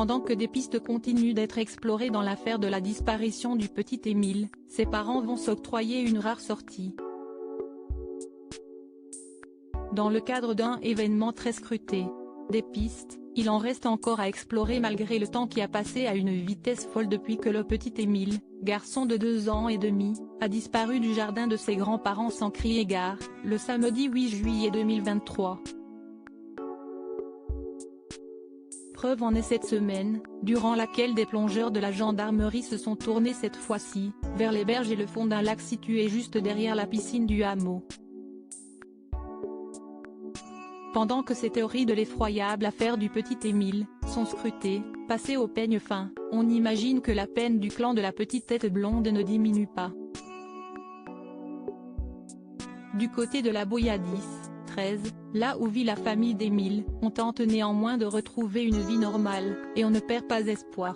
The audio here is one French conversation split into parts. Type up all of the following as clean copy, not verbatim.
Pendant que des pistes continuent d'être explorées dans l'affaire de la disparition du petit Émile, ses parents vont s'octroyer une rare sortie. Dans le cadre d'un événement très scruté. Des pistes, il en reste encore à explorer malgré le temps qui a passé à une vitesse folle depuis que le petit Émile, garçon de 2 ans et demi, a disparu du jardin de ses grands-parents sans crier gare, le samedi 8 juillet 2023. Preuve en est cette semaine, durant laquelle des plongeurs de la gendarmerie se sont tournés cette fois-ci, vers les berges et le fond d'un lac situé juste derrière la piscine du hameau. Pendant que ces théories de l'effroyable affaire du petit Émile sont scrutées, passées au peigne fin, on imagine que la peine du clan de la petite tête blonde ne diminue pas. Du côté de la Boyadis, 13, là où vit la famille d'Émile, on tente néanmoins de retrouver une vie normale, et on ne perd pas espoir.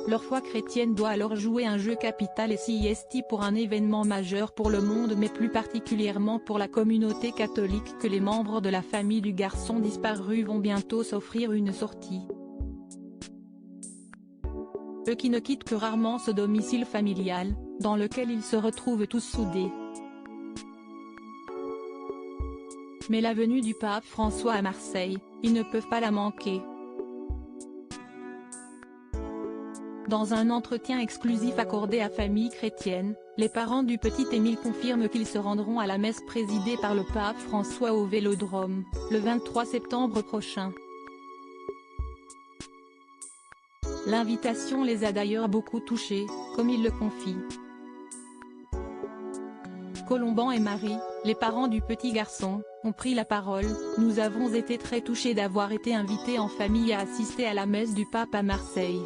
Leur foi chrétienne doit alors jouer un jeu capital et CIST pour un événement majeur pour le monde mais plus particulièrement pour la communauté catholique que les membres de la famille du garçon disparu vont bientôt s'offrir une sortie. Eux qui ne quittent que rarement ce domicile familial, dans lequel ils se retrouvent tous soudés. Mais la venue du pape François à Marseille, ils ne peuvent pas la manquer. Dans un entretien exclusif accordé à Famille Chrétienne, les parents du petit Émile confirment qu'ils se rendront à la messe présidée par le pape François au Vélodrome, le 23 septembre prochain. L'invitation les a d'ailleurs beaucoup touchés, comme ils le confient. Colomban et Marie, les parents du petit garçon, ont pris la parole. Nous avons été très touchés d'avoir été invités en famille à assister à la messe du pape à Marseille.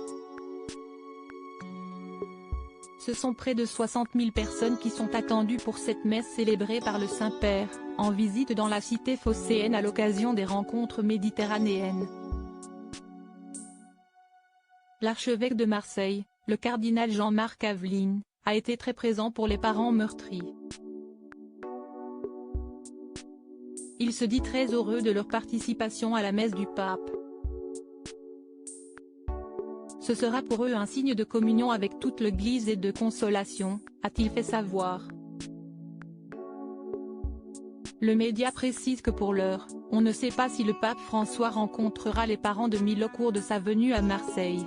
Ce sont près de 60 000 personnes qui sont attendues pour cette messe célébrée par le Saint-Père, en visite dans la cité phocéenne à l'occasion des rencontres méditerranéennes. L'archevêque de Marseille, le cardinal Jean-Marc Aveline, a été très présent pour les parents meurtris. Il se dit très heureux de leur participation à la messe du pape. Ce sera pour eux un signe de communion avec toute l'Église et de consolation, a-t-il fait savoir. Le média précise que pour l'heure, on ne sait pas si le pape François rencontrera les parents d'Émile au cours de sa venue à Marseille.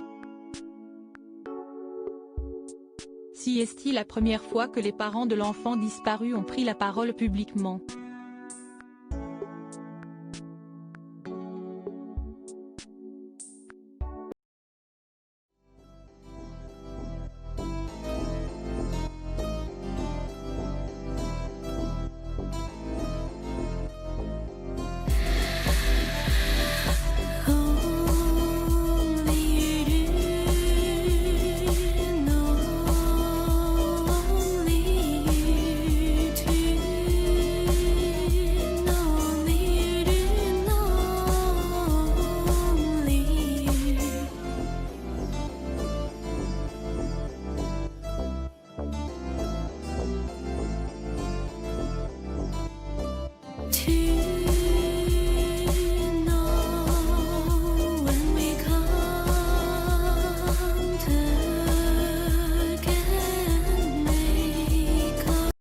Si est-il la première fois que les parents de l'enfant disparu ont pris la parole publiquement.